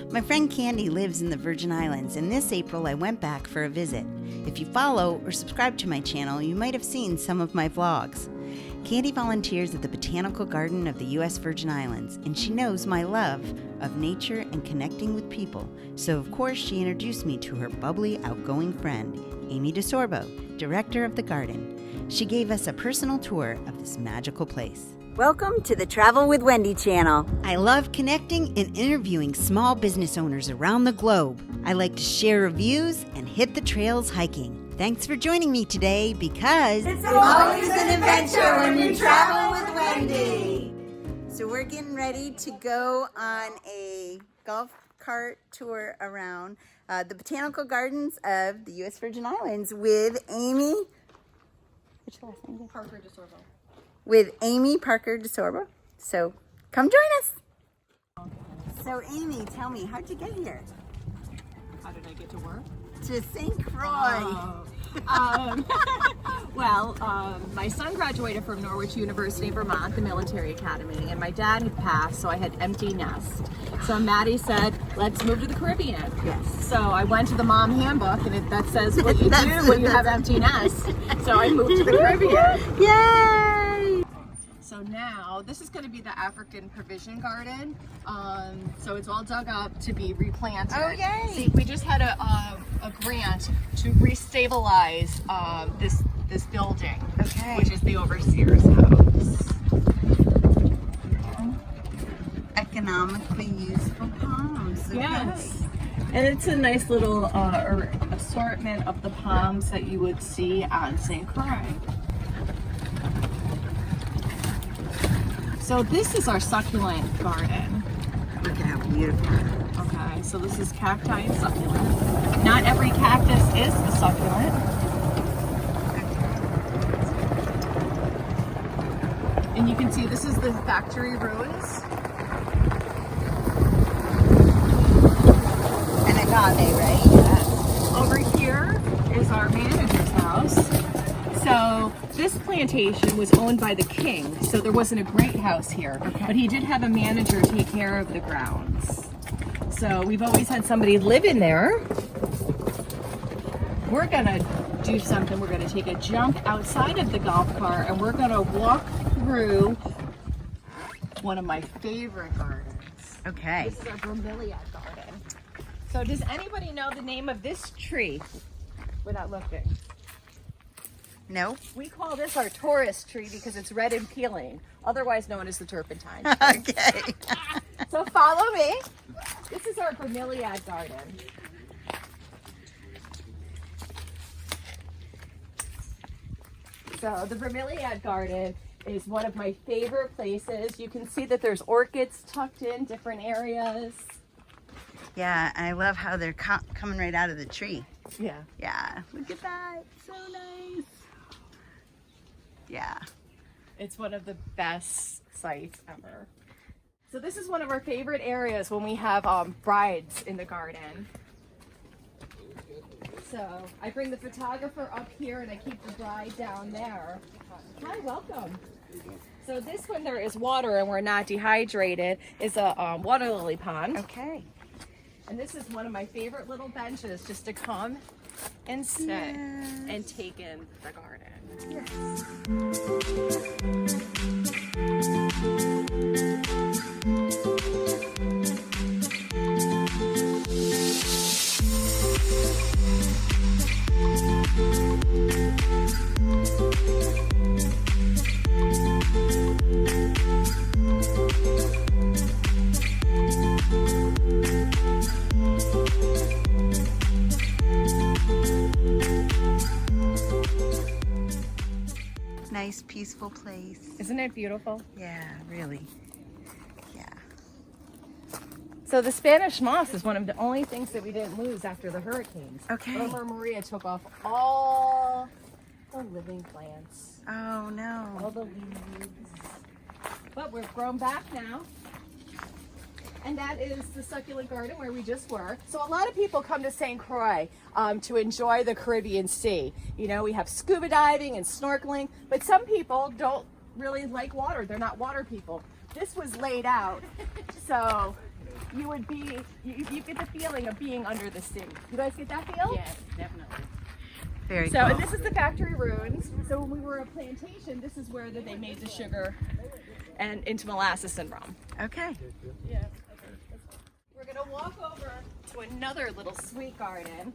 My friend Candy lives in the Virgin Islands, and this April I went back for a visit. If you follow or subscribe to my channel, you might have seen some of my vlogs. Candy volunteers at the Botanical Garden of the U.S. Virgin Islands, and she knows my love of nature and connecting with people. So of course she introduced me to her bubbly, outgoing friend, Amy DeSorbo, director of the garden. She gave us a personal tour of this magical place. Welcome to the Travel with Wendy channel. I love connecting and interviewing small business owners around the globe. I like to share reviews and hit the trails hiking. Thanks for joining me today because it's always an adventure when you travel with Wendy. So we're getting ready to go on a golf cart tour around the Botanical Gardens of the U.S. Virgin Islands with Amy. What's your last name? Parker DeSorbo. With Amy Parker DeSorbo. So come join us. So Amy, tell me, how'd you get here? How did I get to work? To St. Croix. My son graduated from Norwich University, Vermont, the military academy, and my dad had passed, so I had empty nest. So Maddie said, let's move to the Caribbean. Yes. So I went to the mom handbook, and that says what you do when you have empty nest. So I moved to the Caribbean. Yay! So now, this is going to be the African Provision Garden. So it's all dug up to be replanted. Oh, yay! See, we just had a grant to restabilize this building, Okay. which is the overseer's house. Economically useful palms. So Yes. And it's a nice little assortment of the palms that you would see on St. Croix. So this is our succulent garden. Look at how beautiful it is. Okay, so this is cacti and succulent. Not every cactus is a succulent. And you can see this is the factory ruins. And agave, right? Yes. Over here is our manager's house. So this plantation was owned by the king, so there wasn't a great house here. Okay. But he did have a manager take care of the grounds. So we've always had somebody live in there. We're gonna do something. We're gonna take a jump outside of the golf cart and we're gonna walk through one of my favorite gardens. Okay. This is our bromeliad garden. So does anybody know the name of this tree without looking? No? We call this our tourist tree because it's red and peeling, otherwise known as the turpentine tree. Okay. So follow me. This is our bromeliad garden. So the bromeliad garden is one of my favorite places. You can see that there's orchids tucked in different areas. Yeah, I love how they're coming right out of the tree. Yeah. Yeah, look at that. So nice. Yeah. It's one of the best sights ever. So this is one of our favorite areas when we have brides in the garden. So I bring the photographer up here and I keep the bride down there. Hi, welcome. So this one there is water and we're not dehydrated is a water lily pond. Okay. And this is one of my favorite little benches just to come and sit and take in the garden. Nice, peaceful place. Isn't it beautiful? Yeah, really. Yeah. So the Spanish moss is one of the only things that we didn't lose after the hurricanes. Okay. Irma Maria took off all the living plants, Oh, all no. the leaves. But we've grown back now. And that is the succulent garden where we just were. So a lot of people come to St. Croix to enjoy the Caribbean Sea. You know, we have scuba diving and snorkeling, but some people don't really like water. They're not water people. This was laid out so you would be, you get the feeling of being under the sea. You guys get that feel? Yes, definitely. Very So, cool. and this is the factory ruins. So when we were a plantation, this is where they made the sugar and into molasses and rum. Okay. Yeah. We're gonna walk over to another little sweet garden.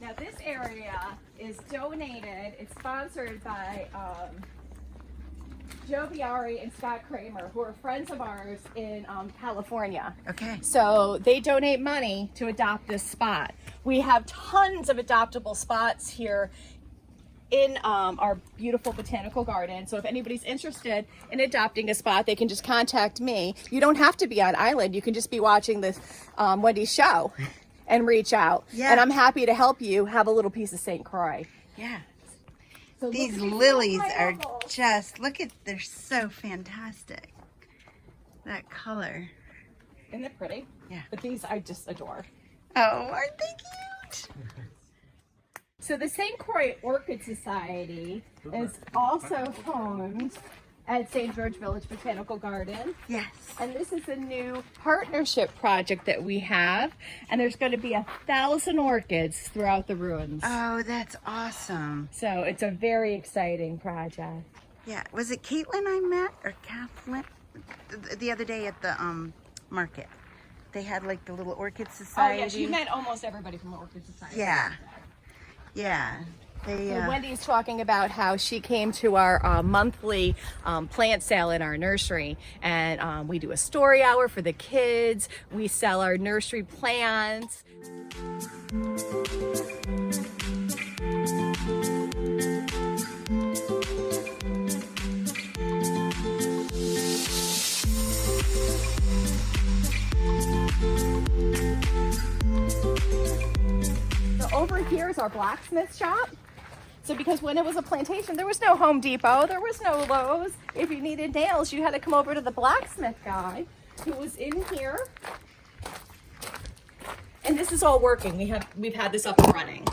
Now this area is donated, it's sponsored by Joe Biari and Scott Kramer, who are friends of ours in California. Okay. So they donate money to adopt this spot. We have tons of adoptable spots here in our beautiful botanical garden. So if anybody's interested in adopting a spot, they can just contact me. You don't have to be on island. You can just be watching this Wendy's show and reach out. Yeah. And I'm happy to help you have a little piece of St. Croix. Yeah. So These look at lilies little are pineapples. just, look at, they're so fantastic. That color. Isn't it pretty? Yeah. But these I just adore. Oh, aren't they cute? So the St. Croix Orchid Society is also homed at St. George Village Botanical Garden. Yes. And this is a new partnership project that we have. And there's going to be 1,000 orchids throughout the ruins. Oh, that's awesome. So it's a very exciting project. Yeah. Was it Caitlin I met or Kathleen the other day at the market? They had like the little orchid society. Oh, yeah, she met almost everybody from the Orchid Society. Yeah. Yeah. They, So Wendy's talking about how she came to our monthly plant sale in our nursery, and we do a story hour for the kids. We sell our nursery plants. So over here is our blacksmith shop. So because when it was a plantation, there was no Home Depot, there was no Lowe's. If you needed nails, you had to come over to the blacksmith guy who was in here. And this is all working. We've had this up and running.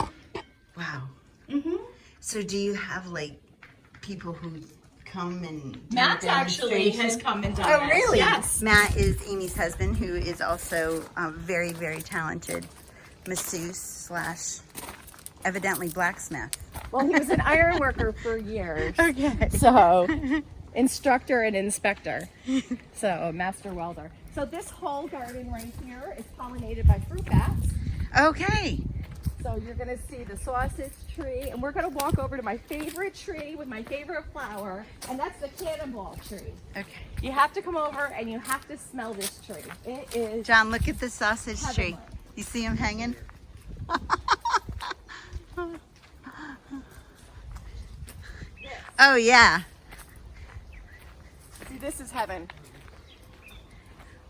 wow. Mm-hmm. So do you have like people who come and do Matt actually has demonstrations? come and done Oh, this. really? Yes. Matt is Amy's husband, who is also a very, very talented masseuse slash evidently blacksmith. Well, he was an iron worker for years. Okay. So, instructor and inspector. So, master welder. So this whole garden right here is pollinated by fruit bats. Okay. So you're gonna see the sausage tree, and we're gonna walk over to my favorite tree with my favorite flower, and that's the cannonball tree. Okay. You have to come over and you have to smell this tree. It is John, look at the sausage tree. heavenly. You see him hanging? Oh, yeah. See, this is heaven.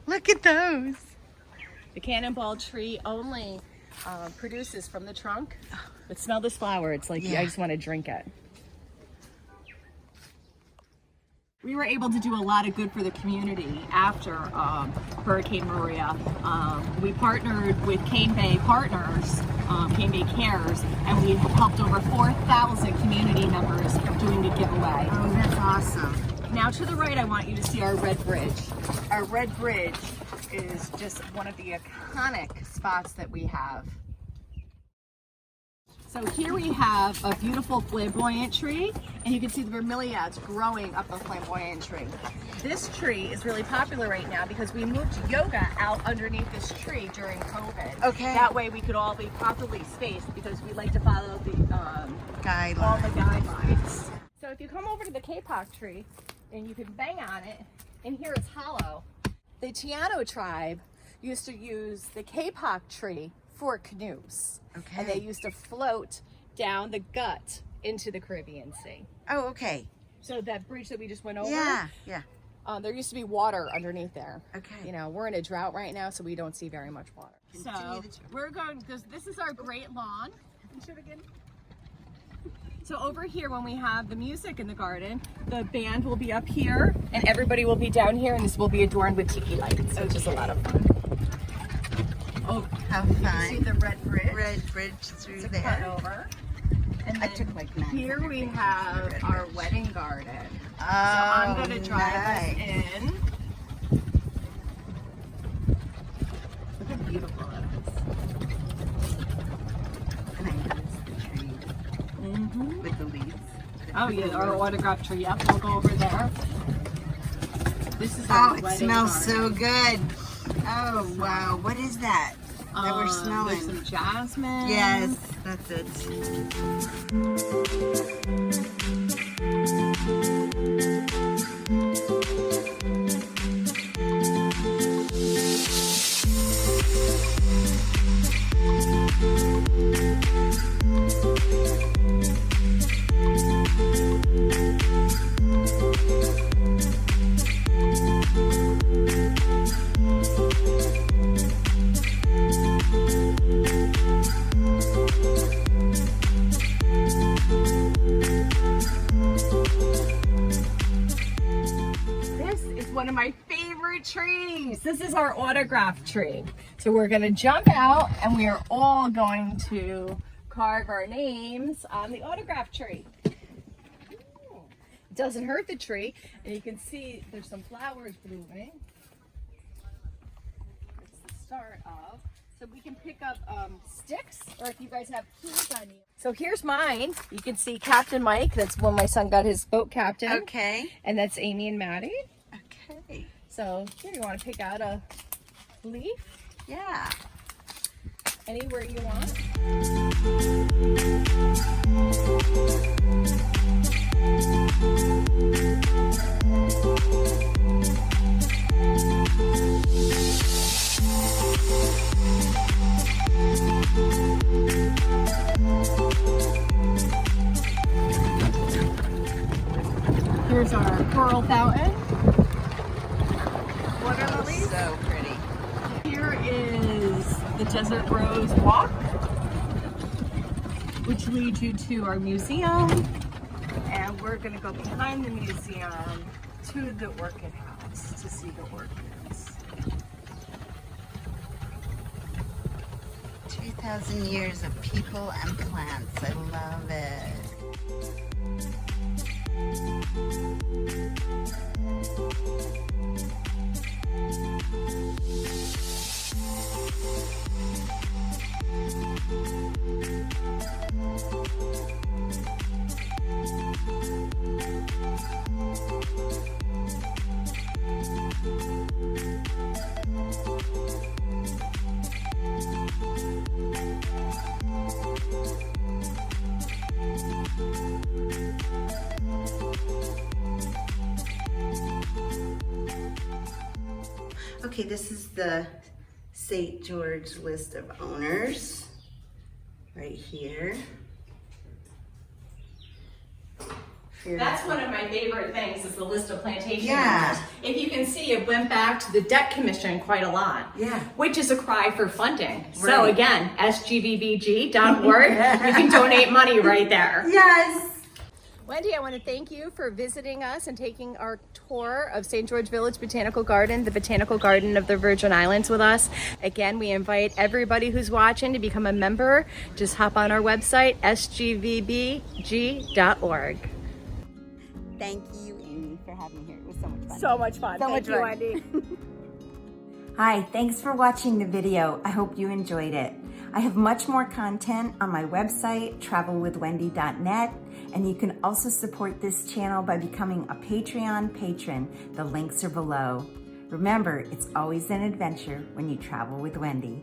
Look at those. The cannonball tree only produces from the trunk. But smell this flower. It's like Yeah. I just want to drink it. We were able to do a lot of good for the community after Hurricane Maria. We partnered with Cane Bay Partners, Cane Bay Cares, and we helped over 4,000 community members doing a giveaway. Oh, that's awesome. Now to the right, I want you to see our Red Bridge. Our Red Bridge is just one of the iconic spots that we have. So here we have a beautiful flamboyant tree, and you can see the bromeliads growing up the flamboyant tree. This tree is really popular right now because we moved yoga out underneath this tree during COVID. Okay. That way we could all be properly spaced because we like to follow the all Guideline. the guidelines. So if you come over to the kapok tree and you can bang on it, and here it's hollow. The Tiano tribe used to use the kapok tree for canoes. Okay. And they used to float down the gut into the Caribbean Sea. Oh, okay. So that bridge that we just went over, Yeah, yeah. there used to be water underneath there. Okay. You know, we're in a drought right now, so we don't see very much water. So Continue the tour. we're going, this is our great lawn. Can you show it again? So over here, when we have the music in the garden, the band will be up here, and everybody will be down here, and this will be adorned with tiki lights, which is a lot of fun. Oh, How see fun. the red bridge? Red bridge through Cut there. over. And I then took like 9. here we have our wedding garden. Oh, So I'm going to drive nice. us in. with the leaves. Oh yeah, our autograph tree. Yep, we'll go over there. This is Oh, our it wedding smells garden. so good. Oh, wow. What is that that we're smelling? There's some jasmine. Yes, that's it. This is one of my favorite trees. This is our autograph tree. So we're gonna jump out and we are all going to carve our names on the autograph tree. It doesn't hurt the tree, and you can see there's some flowers blooming. It's the start of. So we can pick up sticks, or if you guys have keys on you. So here's mine. You can see Captain Mike. That's when my son got his boat captain. Okay. And that's Amy and Maddie. Okay. So here, you want to pick out a leaf Yeah. anywhere you want. Here's our coral fountain. Water lilies. So pretty. Here is the Desert Rose Walk, which leads you to our museum. And we're going to go behind the museum to the orchid house to see the orchids. 2,000 years of people and plants. I love it. Okay, this is the St. George list of owners right here. That's one of my favorite things is the list of plantation Yeah. owners. If you can see, it went back to the Debt Commission quite a lot. Yeah. Which is a cry for funding. So Right. again, sgvbg.org, you can donate money right there. Yes. Wendy, I want to thank you for visiting us and taking our tour of St. George Village Botanical Garden, the Botanical Garden of the Virgin Islands with us. Again, we invite everybody who's watching to become a member. Just hop on our website, sgvbg.org. Thank you, Amy, for having me here. It was so much fun. So much fun. So Thank much you, fun. Wendy. Hi, thanks for watching the video. I hope you enjoyed it. I have much more content on my website, travelwithwendy.net, and you can also support this channel by becoming a Patreon patron. The links are below. Remember, it's always an adventure when you travel with Wendy.